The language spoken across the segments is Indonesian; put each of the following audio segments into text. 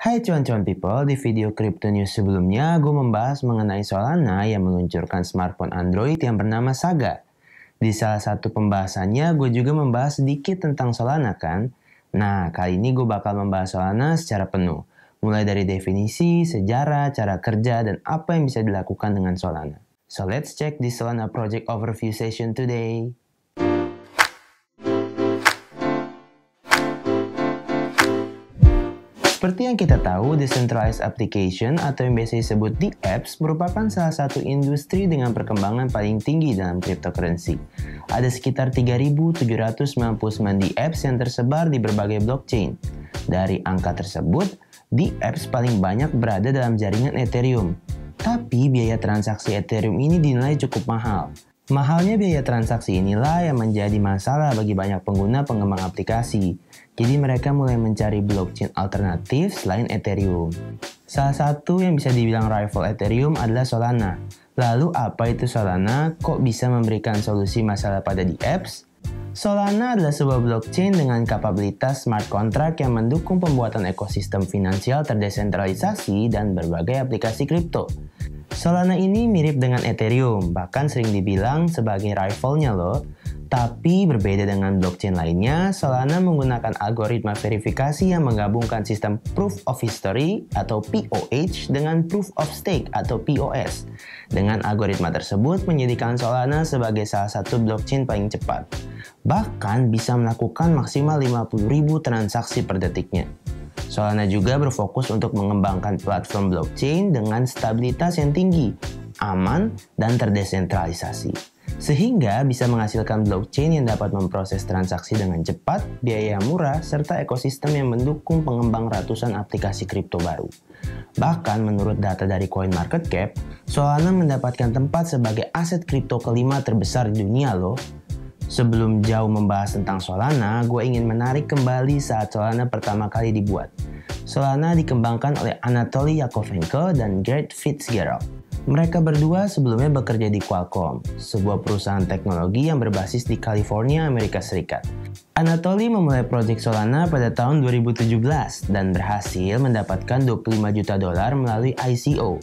Hai cuan-cuan people, di video Crypto News sebelumnya gue membahas mengenai Solana yang meluncurkan smartphone Android yang bernama Saga. Di salah satu pembahasannya gue juga membahas sedikit tentang Solana kan? Nah, kali ini gue bakal membahas Solana secara penuh. Mulai dari definisi, sejarah, cara kerja, dan apa yang bisa dilakukan dengan Solana. So let's check the Solana Project Overview session today. Seperti yang kita tahu, Decentralized Application atau yang biasa disebut DApps merupakan salah satu industri dengan perkembangan paling tinggi dalam cryptocurrency. Ada sekitar 3.799 DApps yang tersebar di berbagai blockchain. Dari angka tersebut, DApps paling banyak berada dalam jaringan Ethereum. Tapi biaya transaksi Ethereum ini dinilai cukup mahal. Mahalnya biaya transaksi inilah yang menjadi masalah bagi banyak pengguna pengembang aplikasi. Jadi mereka mulai mencari blockchain alternatif selain Ethereum. Salah satu yang bisa dibilang rival Ethereum adalah Solana. Lalu apa itu Solana? Kok bisa memberikan solusi masalah pada DApps? Solana adalah sebuah blockchain dengan kapabilitas smart contract yang mendukung pembuatan ekosistem finansial terdesentralisasi dan berbagai aplikasi kripto. Solana ini mirip dengan Ethereum, bahkan sering dibilang sebagai rivalnya loh. Tapi berbeda dengan blockchain lainnya, Solana menggunakan algoritma verifikasi yang menggabungkan sistem Proof of History atau POH dengan Proof of Stake atau POS. Dengan algoritma tersebut menjadikan Solana sebagai salah satu blockchain paling cepat. Bahkan bisa melakukan maksimal 50.000 transaksi per detiknya. Solana juga berfokus untuk mengembangkan platform blockchain dengan stabilitas yang tinggi, aman, dan terdesentralisasi. Sehingga bisa menghasilkan blockchain yang dapat memproses transaksi dengan cepat, biaya murah, serta ekosistem yang mendukung pengembang ratusan aplikasi kripto baru. Bahkan menurut data dari CoinMarketCap, Solana mendapatkan tempat sebagai aset kripto kelima terbesar di dunia loh. Sebelum jauh membahas tentang Solana, gue ingin menarik kembali saat Solana pertama kali dibuat. Solana dikembangkan oleh Anatoly Yakovenko dan Gert Fitzgerald. Mereka berdua sebelumnya bekerja di Qualcomm, sebuah perusahaan teknologi yang berbasis di California, Amerika Serikat. Anatoly memulai proyek Solana pada tahun 2017 dan berhasil mendapatkan $25 juta melalui ICO.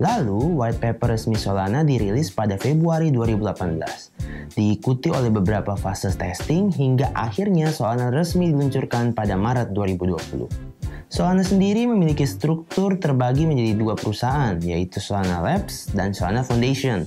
Lalu, white paper resmi Solana dirilis pada Februari 2018. Diikuti oleh beberapa fase testing hingga akhirnya Solana resmi diluncurkan pada Maret 2020. Solana sendiri memiliki struktur terbagi menjadi dua perusahaan, yaitu Solana Labs dan Solana Foundation.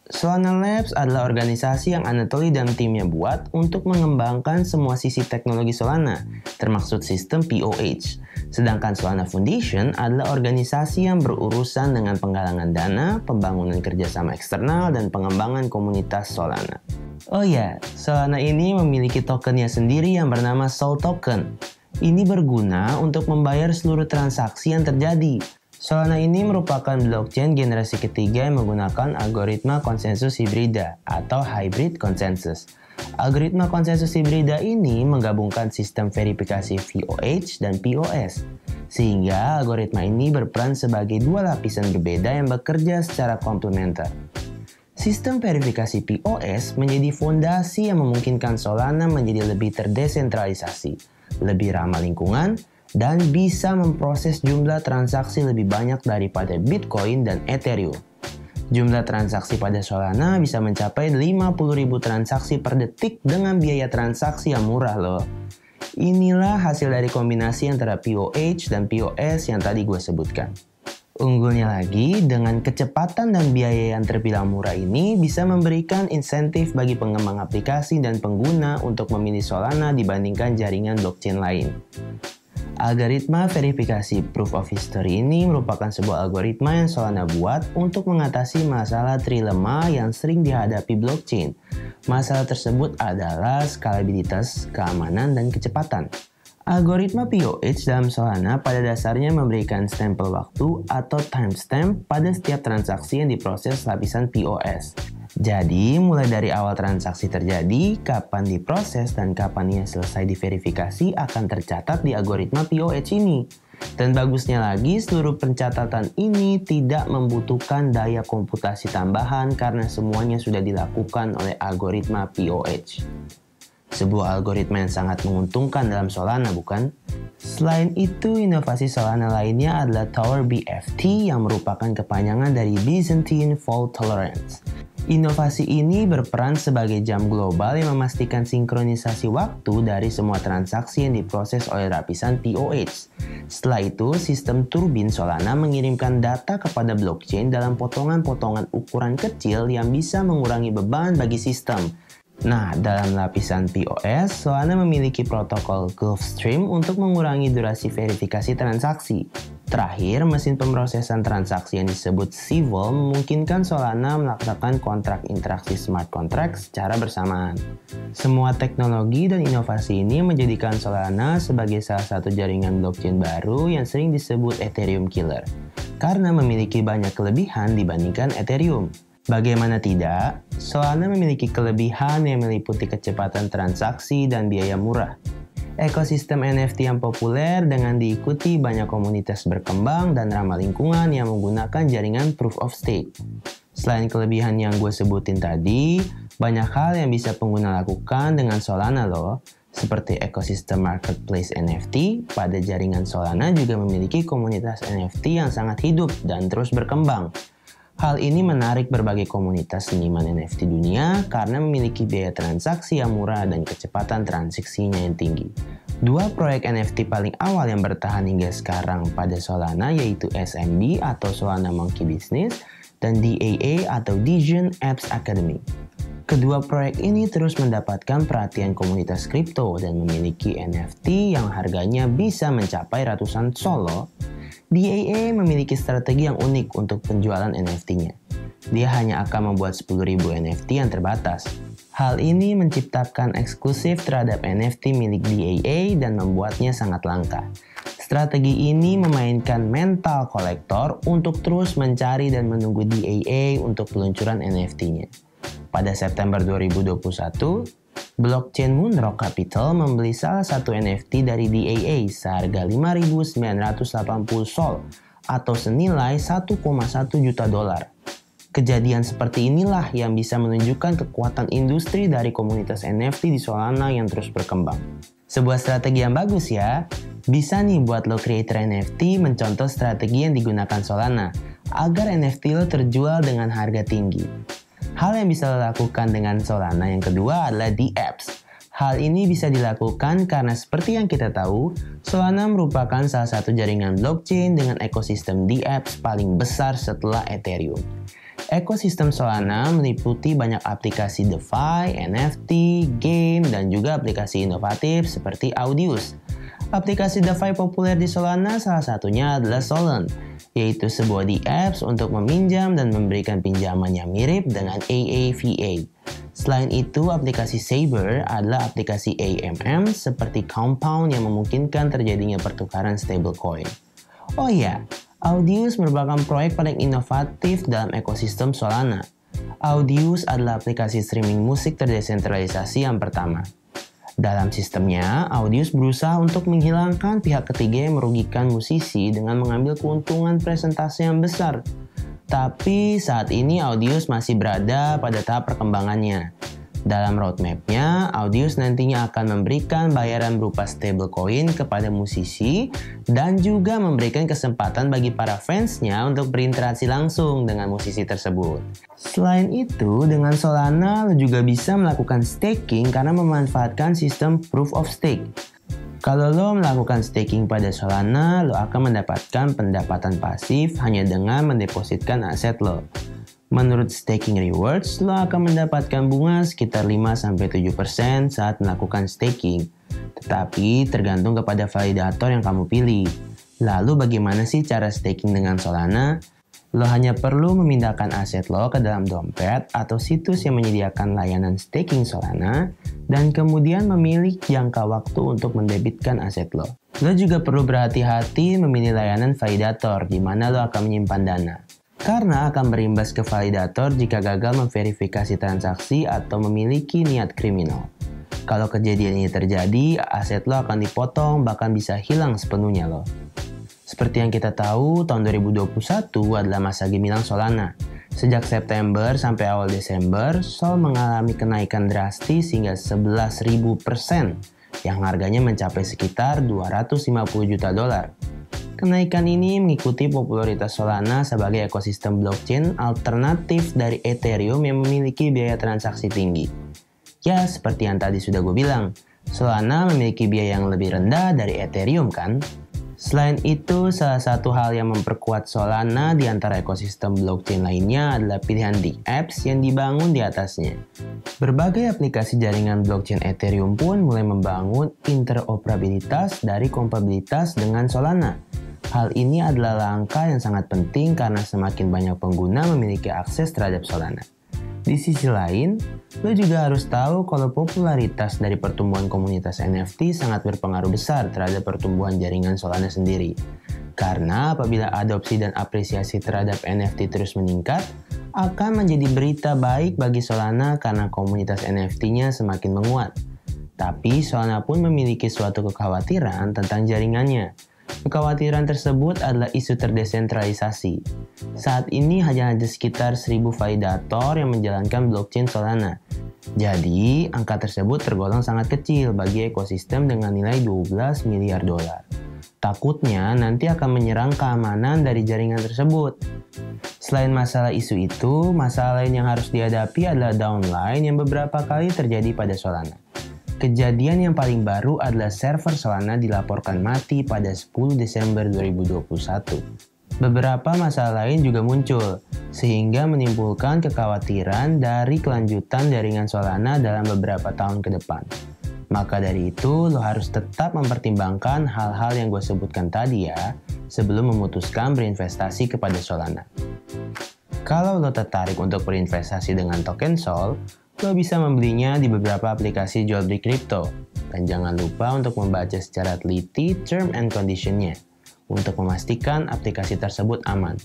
Solana Labs adalah organisasi yang Anatoly dan timnya buat untuk mengembangkan semua sisi teknologi Solana, termasuk sistem POH. Sedangkan Solana Foundation adalah organisasi yang berurusan dengan penggalangan dana, pembangunan kerjasama eksternal, dan pengembangan komunitas Solana. Oh ya, Solana ini memiliki tokennya sendiri yang bernama Sol Token. Ini berguna untuk membayar seluruh transaksi yang terjadi. Solana ini merupakan blockchain generasi ketiga yang menggunakan algoritma konsensus hibrida atau hybrid consensus. Algoritma konsensus hibrida ini menggabungkan sistem verifikasi VOH dan POS. Sehingga algoritma ini berperan sebagai dua lapisan berbeda yang bekerja secara komplementer. Sistem verifikasi POS menjadi fondasi yang memungkinkan Solana menjadi lebih terdesentralisasi, lebih ramah lingkungan, dan bisa memproses jumlah transaksi lebih banyak daripada Bitcoin dan Ethereum. Jumlah transaksi pada Solana bisa mencapai 50.000 transaksi per detik dengan biaya transaksi yang murah loh. Inilah hasil dari kombinasi antara POH dan POS yang tadi gue sebutkan. Unggulnya lagi, dengan kecepatan dan biaya yang terbilang murah ini bisa memberikan insentif bagi pengembang aplikasi dan pengguna untuk memilih Solana dibandingkan jaringan blockchain lain. Algoritma verifikasi Proof of History ini merupakan sebuah algoritma yang Solana buat untuk mengatasi masalah trilema yang sering dihadapi blockchain. Masalah tersebut adalah skalabilitas, keamanan, dan kecepatan. Algoritma POH dalam Solana pada dasarnya memberikan stempel waktu atau timestamp pada setiap transaksi yang diproses lapisan POS. Jadi, mulai dari awal transaksi terjadi, kapan diproses, dan kapan ia selesai diverifikasi akan tercatat di algoritma POH ini. Dan bagusnya lagi, seluruh pencatatan ini tidak membutuhkan daya komputasi tambahan karena semuanya sudah dilakukan oleh algoritma POH. Sebuah algoritma yang sangat menguntungkan dalam Solana, bukan? Selain itu, inovasi Solana lainnya adalah Tower BFT yang merupakan kepanjangan dari Byzantine Fault Tolerance. Inovasi ini berperan sebagai jam global yang memastikan sinkronisasi waktu dari semua transaksi yang diproses oleh lapisan POH. Setelah itu, sistem turbin Solana mengirimkan data kepada blockchain dalam potongan-potongan ukuran kecil yang bisa mengurangi beban bagi sistem. Nah, dalam lapisan POS, Solana memiliki protokol Gulfstream untuk mengurangi durasi verifikasi transaksi. Terakhir, mesin pemrosesan transaksi yang disebut Civil memungkinkan Solana melaksanakan kontrak interaksi smart contract secara bersamaan. Semua teknologi dan inovasi ini menjadikan Solana sebagai salah satu jaringan blockchain baru yang sering disebut Ethereum Killer, karena memiliki banyak kelebihan dibandingkan Ethereum. Bagaimana tidak, Solana memiliki kelebihan yang meliputi kecepatan transaksi dan biaya murah. Ekosistem NFT yang populer dengan diikuti banyak komunitas berkembang dan ramah lingkungan yang menggunakan jaringan Proof of Stake. Selain kelebihan yang gue sebutin tadi, banyak hal yang bisa pengguna lakukan dengan Solana loh. Seperti ekosistem marketplace NFT, pada jaringan Solana juga memiliki komunitas NFT yang sangat hidup dan terus berkembang. Hal ini menarik berbagai komunitas seniman NFT dunia karena memiliki biaya transaksi yang murah dan kecepatan transaksinya yang tinggi. Dua proyek NFT paling awal yang bertahan hingga sekarang pada Solana yaitu SMB atau Solana Monkey Business dan DAA atau Dijon Apps Academy. Kedua proyek ini terus mendapatkan perhatian komunitas kripto dan memiliki NFT yang harganya bisa mencapai ratusan Sol. DAA memiliki strategi yang unik untuk penjualan NFT-nya. Dia hanya akan membuat 10.000 NFT yang terbatas. Hal ini menciptakan eksklusif terhadap NFT milik DAA dan membuatnya sangat langka. Strategi ini memainkan mental kolektor untuk terus mencari dan menunggu DAA untuk peluncuran NFT-nya. Pada September 2021, blockchain Moonrock Capital membeli salah satu NFT dari DAA seharga 5.980 Sol atau senilai 1,1 juta dolar. Kejadian seperti inilah yang bisa menunjukkan kekuatan industri dari komunitas NFT di Solana yang terus berkembang. Sebuah strategi yang bagus ya. Bisa nih buat lo creator NFT mencontoh strategi yang digunakan Solana agar NFT lo terjual dengan harga tinggi. Hal yang bisa lo lakukan dengan Solana yang kedua adalah dApps. Hal ini bisa dilakukan karena seperti yang kita tahu, Solana merupakan salah satu jaringan blockchain dengan ekosistem dApps paling besar setelah Ethereum. Ekosistem Solana meliputi banyak aplikasi DeFi, NFT, game, dan juga aplikasi inovatif seperti Audius. Aplikasi DeFi populer di Solana salah satunya adalah Solon, yaitu sebuah dApps untuk meminjam dan memberikan pinjaman yang mirip dengan AAVA. Selain itu, aplikasi Saber adalah aplikasi AMM seperti Compound yang memungkinkan terjadinya pertukaran stablecoin. Oh iya, Audius merupakan proyek paling inovatif dalam ekosistem Solana. Audius adalah aplikasi streaming musik terdesentralisasi yang pertama. Dalam sistemnya, Audius berusaha untuk menghilangkan pihak ketiga yang merugikan musisi dengan mengambil keuntungan presentasi yang besar. Tapi saat ini Audius masih berada pada tahap perkembangannya. Dalam roadmap-nya, Audius nantinya akan memberikan bayaran berupa stablecoin kepada musisi dan juga memberikan kesempatan bagi para fansnya untuk berinteraksi langsung dengan musisi tersebut. Selain itu, dengan Solana lo juga bisa melakukan staking karena memanfaatkan sistem Proof of Stake. Kalau lo melakukan staking pada Solana, lo akan mendapatkan pendapatan pasif hanya dengan mendepositkan aset lo. Menurut Staking Rewards, lo akan mendapatkan bunga sekitar 5-7% saat melakukan staking. Tetapi tergantung kepada validator yang kamu pilih. Lalu bagaimana sih cara staking dengan Solana? Lo hanya perlu memindahkan aset lo ke dalam dompet atau situs yang menyediakan layanan staking Solana dan kemudian memilih jangka waktu untuk mendebitkan aset lo. Lo juga perlu berhati-hati memilih layanan validator di mana lo akan menyimpan dana. Karena akan berimbas ke validator jika gagal memverifikasi transaksi atau memiliki niat kriminal. Kalau kejadian ini terjadi, aset lo akan dipotong bahkan bisa hilang sepenuhnya lo. Seperti yang kita tahu, tahun 2021 adalah masa gemilang Solana. Sejak September sampai awal Desember, Sol mengalami kenaikan drastis hingga 11.000%, yang harganya mencapai sekitar 250 juta dolar. Kenaikan ini mengikuti popularitas Solana sebagai ekosistem blockchain alternatif dari Ethereum yang memiliki biaya transaksi tinggi. Ya, seperti yang tadi sudah gue bilang, Solana memiliki biaya yang lebih rendah dari Ethereum kan? Selain itu, salah satu hal yang memperkuat Solana di antara ekosistem blockchain lainnya adalah pilihan DApps yang dibangun di atasnya. Berbagai aplikasi jaringan blockchain Ethereum pun mulai membangun interoperabilitas dari kompatibilitas dengan Solana. Hal ini adalah langkah yang sangat penting karena semakin banyak pengguna memiliki akses terhadap Solana. Di sisi lain, lo juga harus tahu kalau popularitas dari pertumbuhan komunitas NFT sangat berpengaruh besar terhadap pertumbuhan jaringan Solana sendiri. Karena apabila adopsi dan apresiasi terhadap NFT terus meningkat, akan menjadi berita baik bagi Solana karena komunitas NFT-nya semakin menguat. Tapi Solana pun memiliki suatu kekhawatiran tentang jaringannya. Kekhawatiran tersebut adalah isu terdesentralisasi. Saat ini hanya ada sekitar 1.000 validator yang menjalankan blockchain Solana. Jadi, angka tersebut tergolong sangat kecil bagi ekosistem dengan nilai 12 miliar dolar. Takutnya nanti akan menyerang keamanan dari jaringan tersebut. Selain masalah isu itu, masalah lain yang harus dihadapi adalah downline yang beberapa kali terjadi pada Solana. Kejadian yang paling baru adalah server Solana dilaporkan mati pada 10 Desember 2021. Beberapa masalah lain juga muncul, sehingga menimbulkan kekhawatiran dari kelanjutan jaringan Solana dalam beberapa tahun ke depan. Maka dari itu, lo harus tetap mempertimbangkan hal-hal yang gue sebutkan tadi ya, sebelum memutuskan berinvestasi kepada Solana. Kalau lo tertarik untuk berinvestasi dengan token Sol, lo bisa membelinya di beberapa aplikasi jual beli kripto. Dan jangan lupa untuk membaca secara teliti term and condition-nya untuk memastikan aplikasi tersebut aman.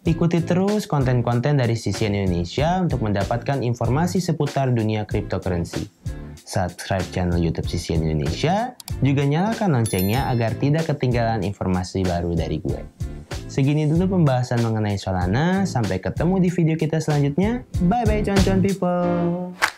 Ikuti terus konten-konten dari CCN Indonesia untuk mendapatkan informasi seputar dunia cryptocurrency. Subscribe channel YouTube CCN Indonesia, juga nyalakan loncengnya agar tidak ketinggalan informasi baru dari gue. Segini dulu pembahasan mengenai Solana, sampai ketemu di video kita selanjutnya. Bye-bye cuan-cuan people!